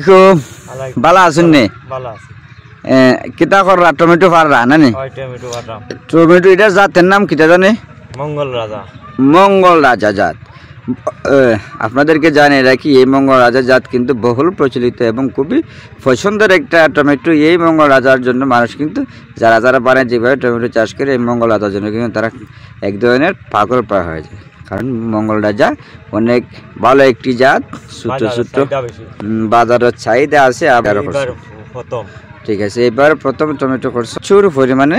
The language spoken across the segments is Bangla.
আলাইকুম ভালো আছেন নি কিতা কররা টমেটো পাররা নানি টমেটো এটা জাতের নাম কিতা জানে মঙ্গল রাজা জাত আপনাদেরকে জানিয়ে রাখি এই মঙ্গল রাজা জাত কিন্তু বহুল প্রচলিত এবং খুবই পছন্দের একটা টমেটো। এই মঙ্গল রাজার জন্য মানুষ কিন্তু যারা যারা বানায় যেভাবে টমেটো চাষ করে এই মঙ্গল রাজার জন্য কিন্তু তারা এক ধরনের পাগল প্রায় হয়ে যায়, কারণ মঙ্গল রাজা অনেক ভালো একটি জাত, ছোট ছোট বাজারের চাহিদা আছে। ঠিক আছে, এবার প্রথম টমেটো করছে প্রচুর পরিমাণে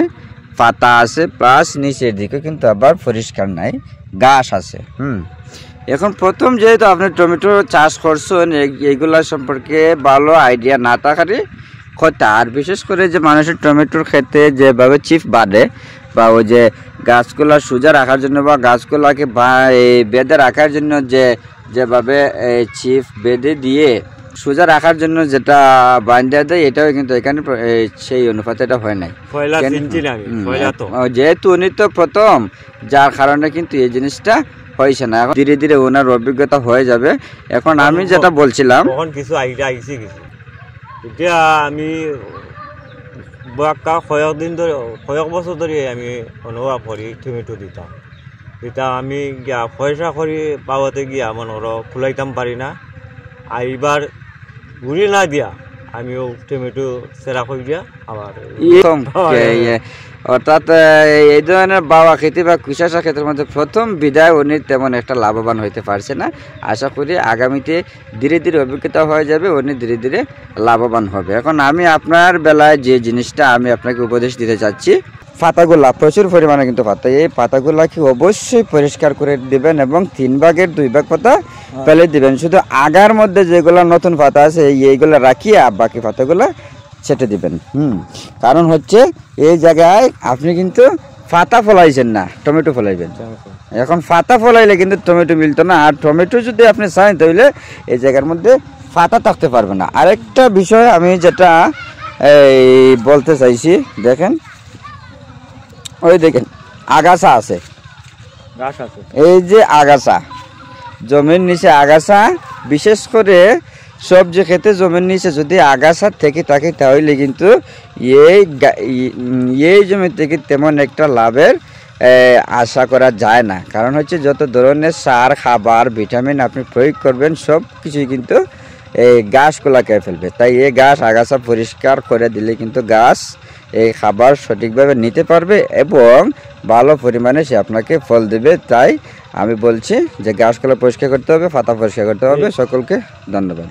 পাতা আছে, প্লাস নিচের দিকে কিন্তু আবার পরিষ্কার নাই, ঘাস আছে। এখন প্রথম যেহেতু আপনি টমেটো চাষ করছেন এইগুলা সম্পর্কে ভালো আইডিয়া না থাকারই কথা। আর বিশেষ করে যে মানুষের টমেটোর ক্ষেত্রে যেভাবে চিপ বাঁধে বা ওই যে গাছগুলা সোজা রাখার জন্য বা গাছগুলাকে বেঁধে রাখার জন্য যেভাবে চিপ বেঁধে দিয়ে সোজা রাখার জন্য যেটা বাঁধা দেয়, এটাও কিন্তু এখানে সেই অনুপাতে এটা হয় নাই, যেহেতু উনি তো প্রথম, যার কারণে কিন্তু এই জিনিসটা হয়েছে না। এখন ধীরে ধীরে ওনার অভিজ্ঞতা হয়ে যাবে। এখন আমি যেটা বলছিলাম কিছু আইডিয়া আইছে কিছু, এতিয়া আমি কয়েক বছর ধরে আমি অনুভব করি টমেটো দিতাম আমি পয়সা করি পাওয়াতে গিয়া মনে করো ফুলাইতাম পারি না। আর এবার ঘুরি না দিয়া আমিও টমেটো সেরা করে দিয়া আবার অর্থাৎ এই ধরনের বাবা খেতে বা কুশাশা ক্ষেত্রের মধ্যে প্রথম বিদায় উনি তেমন একটা লাভবান হইতে পারছে না। আশা করি আগামীতে ধীরে ধীরে অভিজ্ঞতা হয়ে যাবে, উনি ধীরে ধীরে লাভবান হবে। এখন আমি আপনার বেলায় যে জিনিসটা আমি আপনাকে উপদেশ দিতে চাচ্ছি, পাতাগুলা প্রচুর পরিমাণে কিন্তু পাতা, এই পাতাগুলাকে অবশ্যই পরিষ্কার করে দিবেন এবং 3 ভাগের 2 ভাগ পাতা ফেলে দিবেন। শুধু আগার মধ্যে যেগুলো নতুন পাতা আছে এইগুলো রাখিয়ে বাকি পাতাগুলো ছেটে দিবেন। কারণ হচ্ছে এই জায়গায় আপনি কিন্তু পাতা ফলাইছেন না, টমেটো ফলাইবেন। এখন পাতা ফলাইলে কিন্তু টমেটো মিলতো না, আর টমেটো যদি আপনি চান তাহলে এই জায়গার মধ্যে পাতা থাকতে পারবে না। আরেকটা বিষয় আমি যেটা বলতে চাইছি, দেখেন ওই দেখেন আগাছা আছে, এই যে আগাছা জমির নিচে আগাছা, বিশেষ করে সবজি খেতে জমির নিচে যদি আগাছা থেকে থাকে তাহলে কিন্তু এই জমি থেকে তেমন একটা লাভের আশা করা যায় না। কারণ হচ্ছে যত ধরনের সার, খাবার, ভিটামিন আপনি প্রয়োগ করবেন সব কিছুই কিন্তু এই গাছগুলা খেয়ে ফেলবে। তাই এই গাছ আগাছা পরিষ্কার করে দিলে কিন্তু গাছ এই খাবার সঠিকভাবে নিতে পারবে এবং ভালো পরিমাণে সে আপনাকে ফল দেবে। তাই আমি বলছি যে গাছগুলো পরিষ্কার করতে হবে, পাতা পরিষ্কার করতে হবে। সকলকে ধন্যবাদ।